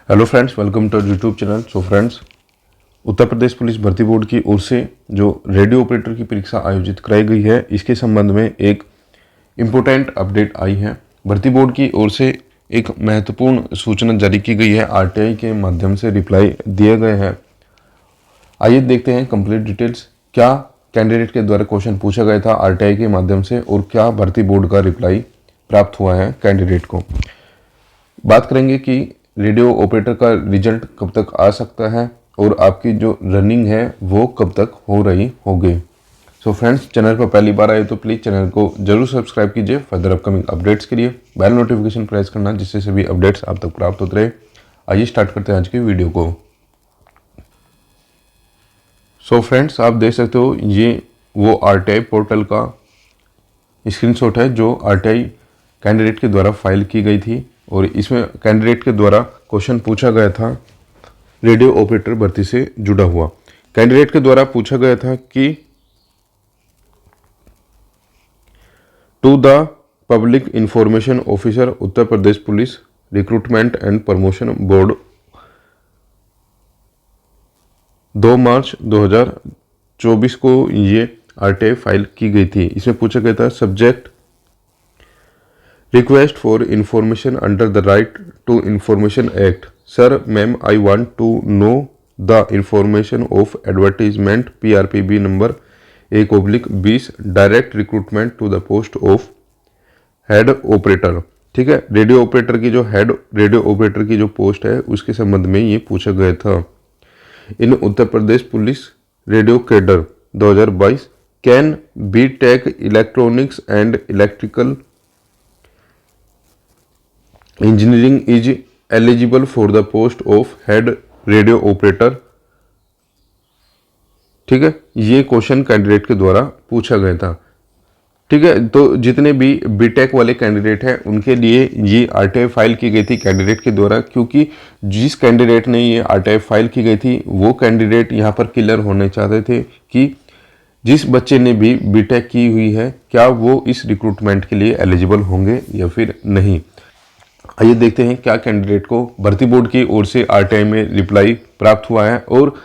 Hello friends, welcome to YouTube channel. So friends, Uttar Pradesh police भर्ती board की ओर से जो रेडियो ऑपरेटर की परीक्षा आयोजित कराई गई है, इसके संबंध में एक इम्पोर्टेंट अपडेट आई है। भर्ती बोर्ड की ओर से एक महत्वपूर्ण सूचना जारी की गई है। आरटीआई के माध्यम से रिप्लाई दिए गए हैं। आइए देखते हैं कंप्लीट डिटेल्स। क्या कैंडिडेट के द्वारा क्वेश्चन पूछा गया था आरटीआई के माध्यम से और क्या भर्ती बोर्ड का रिप्लाई प्राप्त हुआ है कैंडिडेट को। बात करेंगे कि रेडियो ऑपरेटर का रिजल्ट कब तक आ सकता है और आपकी जो रनिंग है वो कब तक हो रही होगी। सो फ्रेंड्स, चैनल पर पहली बार आए तो प्लीज़ चैनल को जरूर सब्सक्राइब कीजिए फर्दर अपकमिंग अपडेट्स के लिए। बेल नोटिफिकेशन प्रेस करना जिससे सभी अपडेट्स आप तक प्राप्त होते रहे। आइए स्टार्ट करते हैं आज की वीडियो को। सो फ्रेंड्स, आप देख सकते हो ये वो आरटीआई पोर्टल का स्क्रीनशॉट है जो आरटीआई कैंडिडेट के द्वारा फाइल की गई थी और इसमें कैंडिडेट के द्वारा क्वेश्चन पूछा गया था रेडियो ऑपरेटर भर्ती से जुड़ा हुआ। कैंडिडेट के द्वारा पूछा गया था कि to the public information officer Uttar Pradesh police recruitment and promotion board 2 March 2024 को ये आरटीआई फाइल की गई थी। इसमें पूछा गया था subject request for information under the right to information act. Sir ma'am, I want to know the information of advertisement PRPB number 1/20 direct recruitment to the post of head operator. ठीक है, radio operator की जो head radio operator की जो post है उसके संबंध में ये पूछा गया था। In Uttar Pradesh police radio cadre 2022 can B tech electronics and electrical engineering is eligible for the post of head radio operator. ठीक है, ये क्वेश्चन कैंडिडेट के द्वारा पूछा गया था। ठीक है, तो जितने भी बीटेक वाले कैंडिडेट हैं उनके लिए ये आरटीआई फाइल की गई थी कैंडिडेट के द्वारा, क्योंकि जिस कैंडिडेट ने ये आरटीआई फाइल की गई थी वो कैंडिडेट यहाँ पर क्लियर होने चाहते थे कि जिस बच्चे ने भी बीटेक की हुई है क्या वो इस रिक्रूटमेंट के लिए एलिजिबल होंगे या फिर नहीं। आइए देखते हैं क्या कैंडिडेट को भर्ती बोर्ड की ओर से आरटीआई में रिप्लाई प्राप्त हुआ है। और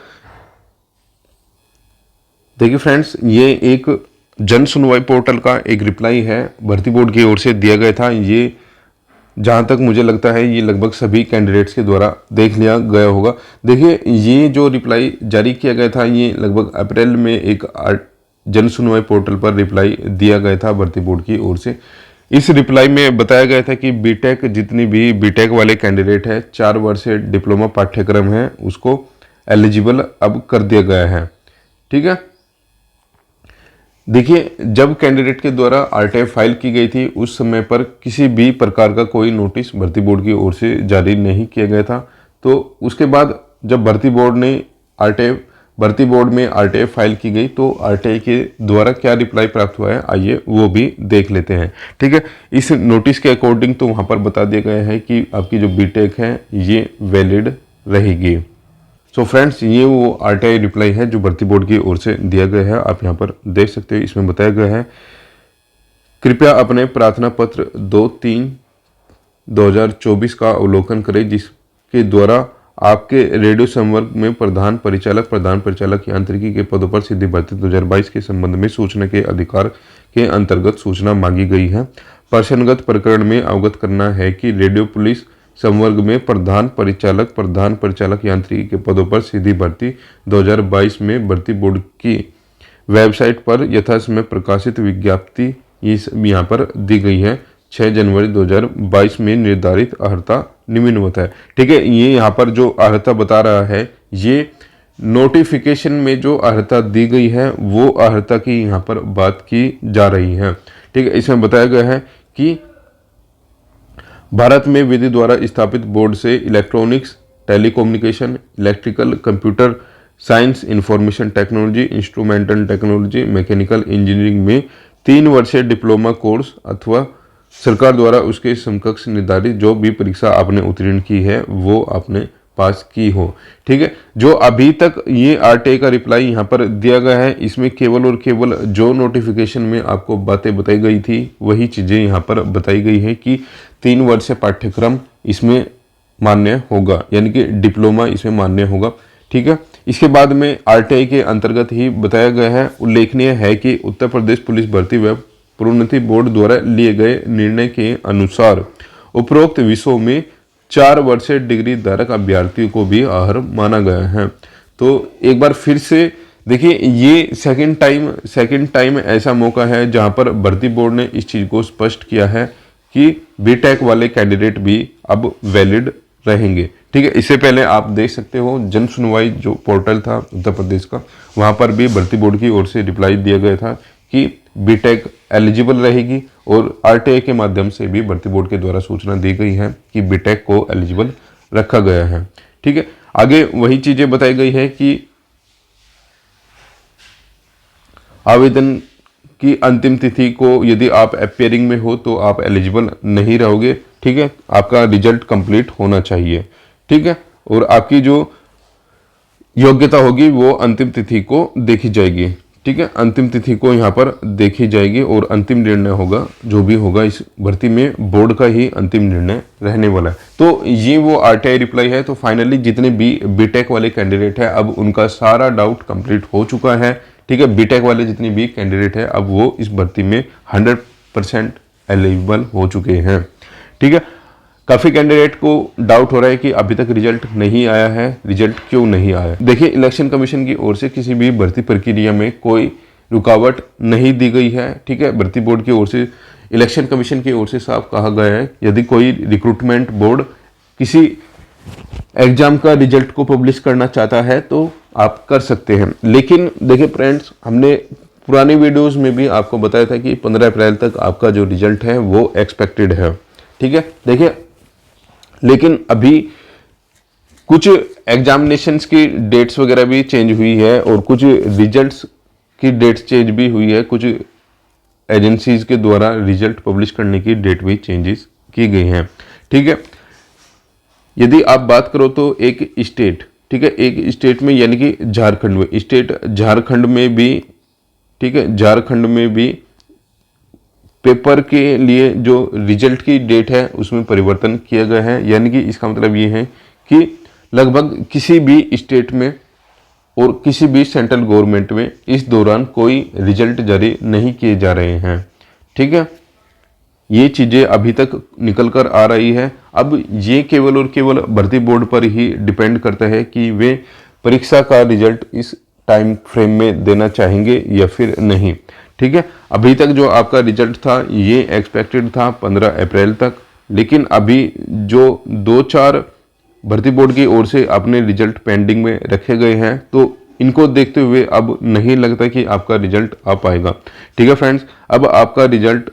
देखिए फ्रेंड्स, ये एक जन सुनवाई पोर्टल का एक रिप्लाई है, भर्ती बोर्ड की ओर से दिया गया था। ये जहां तक मुझे लगता है ये लगभग सभी कैंडिडेट्स के द्वारा देख लिया गया होगा। देखिए, ये जो रिप्लाई जारी किया गया था ये लगभग अप्रैल में एक जन सुनवाई पोर्टल पर रिप्लाई दिया गया था भर्ती बोर्ड की ओर से। इस रिप्लाई में बताया गया था कि बीटेक जितनी भी बीटेक वाले कैंडिडेट है 4 वर्षीय डिप्लोमा पाठ्यक्रम है उसको एलिजिबल अब कर दिया गया है। ठीक है, देखिए, जब कैंडिडेट के द्वारा आरटीआई फाइल की गई थी उस समय पर किसी भी प्रकार का कोई नोटिस भर्ती बोर्ड की ओर से जारी नहीं किया गया था। तो उसके बाद जब भर्ती बोर्ड में आरटीआई फाइल की गई तो आरटीआई के द्वारा क्या रिप्लाई प्राप्त हुआ है आइए वो भी देख लेते हैं। ठीक है, इस नोटिस के अकॉर्डिंग तो वहां पर बता दिया गया है कि आपकी जो बीटेक है ये वैलिड रहेगी। सो फ्रेंड्स, ये वो आरटीआई रिप्लाई है जो भर्ती बोर्ड की ओर से दिया गया है। आप यहाँ पर देख सकते हो, इसमें बताया गया है कृपया अपने प्रार्थना पत्र 2/3/2024 का अवलोकन करें जिसके द्वारा आपके रेडियो संवर्ग में प्रधान परिचालक यांत्रिकी के पदों पर सीधी भर्ती 2022 के संबंध में सूचना के अधिकार के अंतर्गत सूचना मांगी गई है। प्रश्नगत प्रकरण में अवगत करना है कि रेडियो पुलिस संवर्ग में प्रधान परिचालक यांत्रिकी के पदों पर सीधी भर्ती 2022 में भर्ती बोर्ड की वेबसाइट पर यथासमय प्रकाशित विज्ञप्ति यहाँ पर दी गई है। 6 जनवरी 2022 में निर्धारित अर्हता निम्नवत है। ठीक है, ये यहाँ पर जो अर्हता बता रहा है ये नोटिफिकेशन में जो अर्हता दी गई है वो अर्हता की यहाँ पर बात की जा रही है। ठीक है, इसमें बताया गया है कि भारत में विधि द्वारा स्थापित बोर्ड से electronics, telecommunication, electrical, computer science, information technology, instrumental technology, mechanical engineering में 3 वर्षीय डिप्लोमा कोर्स अथवा सरकार द्वारा उसके समकक्ष निर्धारित जो भी परीक्षा आपने उत्तीर्ण की है वो आपने पास की हो। ठीक है, जो अभी तक ये आरटीआई का रिप्लाई यहाँ पर दिया गया है इसमें केवल और केवल जो नोटिफिकेशन में आपको बातें बताई गई थी वही चीज़ें यहाँ पर बताई गई है कि 3 वर्ष पाठ्यक्रम इसमें मान्य होगा, यानी कि डिप्लोमा इसमें मान्य होगा। ठीक है, इसके बाद में आरटीआई के अंतर्गत ही बताया गया है, उल्लेखनीय है कि उत्तर प्रदेश पुलिस भर्ती व प्रोन्नति बोर्ड द्वारा लिए गए निर्णय के अनुसार उपरोक्त विषयों में 4 वर्षीय डिग्री धारक अभ्यर्थियों को भी अर्ह माना गया है। तो एक बार फिर से देखिए, ये सेकंड टाइम ऐसा मौका है जहां पर भर्ती बोर्ड ने इस चीज को स्पष्ट किया है कि बीटेक वाले कैंडिडेट भी अब वैलिड रहेंगे। ठीक है, इससे पहले आप देख सकते हो जन सुनवाई जो पोर्टल था उत्तर प्रदेश का, वहां पर भी भर्ती बोर्ड की ओर से रिप्लाई दिया गया था कि बीटेक एलिजिबल रहेगी, और आरटीआई के माध्यम से भी भर्ती बोर्ड के द्वारा सूचना दी गई है कि बीटेक को एलिजिबल रखा गया है। ठीक है, आगे वही चीजें बताई गई है कि आवेदन की अंतिम तिथि को यदि आप अपियरिंग में हो तो आप एलिजिबल नहीं रहोगे। ठीक है, आपका रिजल्ट कंप्लीट होना चाहिए। ठीक है, और आपकी जो योग्यता होगी वो अंतिम तिथि को देखी जाएगी। ठीक है, अंतिम तिथि को यहाँ पर देखी जाएगी और अंतिम निर्णय होगा, जो भी होगा इस भर्ती में बोर्ड का ही अंतिम निर्णय रहने वाला है। तो ये वो आरटीआई रिप्लाई है। तो फाइनली जितने भी बीटेक वाले कैंडिडेट है अब उनका सारा डाउट कंप्लीट हो चुका है। ठीक है, बीटेक वाले जितने भी कैंडिडेट है अब वो इस भर्ती में 100% एलिजिबल हो चुके हैं। ठीक है, काफी कैंडिडेट को डाउट हो रहा है कि अभी तक रिजल्ट नहीं आया है, रिजल्ट क्यों नहीं आया। देखिए, इलेक्शन कमीशन की ओर से किसी भी भर्ती प्रक्रिया में कोई रुकावट नहीं दी गई है। ठीक है, भर्ती बोर्ड की ओर से, इलेक्शन कमीशन की ओर से साफ कहा गया है यदि कोई रिक्रूटमेंट बोर्ड किसी एग्जाम का रिजल्ट को पब्लिश करना चाहता है तो आप कर सकते हैं। लेकिन देखिए फ्रेंड्स, हमने पुरानी वीडियोस में भी आपको बताया था कि 15 अप्रैल तक आपका जो रिजल्ट है वो एक्सपेक्टेड है। ठीक है, देखिए, लेकिन अभी कुछ एग्जामिनेशंस की डेट्स वगैरह भी चेंज हुई है और कुछ रिजल्ट्स की डेट्स चेंज भी हुई है। कुछ एजेंसीज के द्वारा रिजल्ट पब्लिश करने की डेट भी चेंजेस की गई हैं। ठीक है, यदि आप बात करो तो एक स्टेट, ठीक है, एक स्टेट में यानी कि झारखंड में, स्टेट झारखंड में भी, ठीक है, झारखंड में भी पेपर के लिए जो रिजल्ट की डेट है उसमें परिवर्तन किया गया है। यानी कि इसका मतलब ये है कि लगभग किसी भी स्टेट में और किसी भी सेंट्रल गवर्नमेंट में इस दौरान कोई रिजल्ट जारी नहीं किए जा रहे हैं। ठीक है, ये चीज़ें अभी तक निकल कर आ रही है। अब ये केवल और केवल भर्ती बोर्ड पर ही डिपेंड करता है कि वे परीक्षा का रिजल्ट इस टाइम फ्रेम में देना चाहेंगे या फिर नहीं। ठीक है, अभी तक जो आपका रिजल्ट था ये एक्सपेक्टेड था 15 अप्रैल तक, लेकिन अभी जो 2-4 भर्ती बोर्ड की ओर से अपने रिजल्ट पेंडिंग में रखे गए हैं तो इनको देखते हुए अब नहीं लगता कि आपका रिजल्ट आ पाएगा। ठीक है फ्रेंड्स, अब आपका रिजल्ट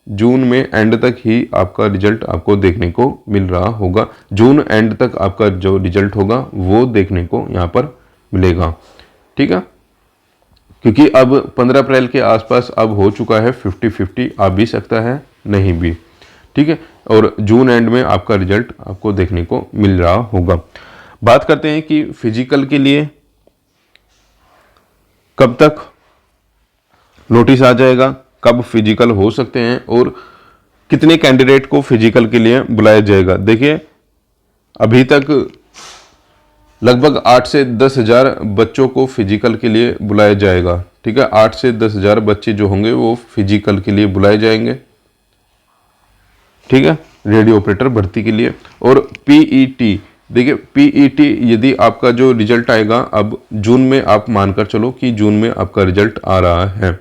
जून में एंड तक ही आपका रिजल्ट आपको देखने को मिल रहा होगा। जून एंड तक आपका जो रिजल्ट होगा वो देखने को यहाँ पर मिलेगा। ठीक है, क्योंकि अब 15 अप्रैल के आसपास अब हो चुका है 50-50, आ भी सकता है नहीं भी। ठीक है, और जून एंड में आपका रिजल्ट आपको देखने को मिल रहा होगा। बात करते हैं कि फिजिकल के लिए कब तक नोटिस आ जाएगा, कब फिजिकल हो सकते हैं और कितने कैंडिडेट को फिजिकल के लिए बुलाया जाएगा। देखिए, अभी तक लगभग 8 से 10 हज़ार बच्चों को फिजिकल के लिए बुलाया जाएगा। ठीक है, 8 से 10 हज़ार बच्चे जो होंगे वो फिजिकल के लिए बुलाए जाएंगे। ठीक है, रेडियो ऑपरेटर भर्ती के लिए। और पीईटी, देखिए पीईटी यदि आपका जो रिजल्ट आएगा अब जून में, आप मानकर चलो कि जून में आपका रिजल्ट आ रहा है,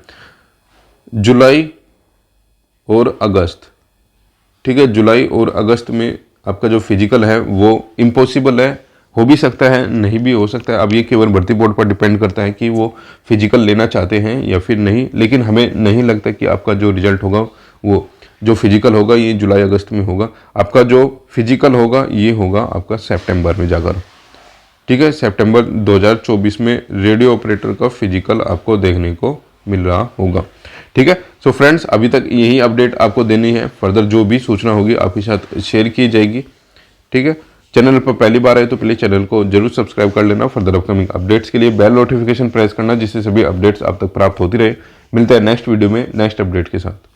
जुलाई और अगस्त। ठीक है, जुलाई और अगस्त में आपका जो फिजिकल है वो इम्पॉसिबल है, हो भी सकता है नहीं भी हो सकता है। अब ये केवल भर्ती बोर्ड पर डिपेंड करता है कि वो फिजिकल लेना चाहते हैं या फिर नहीं। लेकिन हमें नहीं लगता कि आपका जो रिजल्ट होगा वो जो फिजिकल होगा ये जुलाई अगस्त में होगा। आपका जो फिजिकल होगा ये होगा आपका सितंबर में जाकर। ठीक है, सितंबर 2024 में रेडियो ऑपरेटर का फिजिकल आपको देखने को मिल रहा होगा। ठीक है, सो फ्रेंड्स, अभी तक यही अपडेट आपको देनी है। फर्दर जो भी सूचना होगी आपके साथ शेयर की जाएगी। ठीक है, चैनल पर पहली बार आए तो प्लीज चैनल को जरूर सब्सक्राइब कर लेना। फर्दर अपकमिंग अपडेट्स के लिए बेल नोटिफिकेशन प्रेस करना, जिससे सभी अपडेट्स आप तक प्राप्त होती रहे। मिलते हैं नेक्स्ट वीडियो में नेक्स्ट अपडेट के साथ।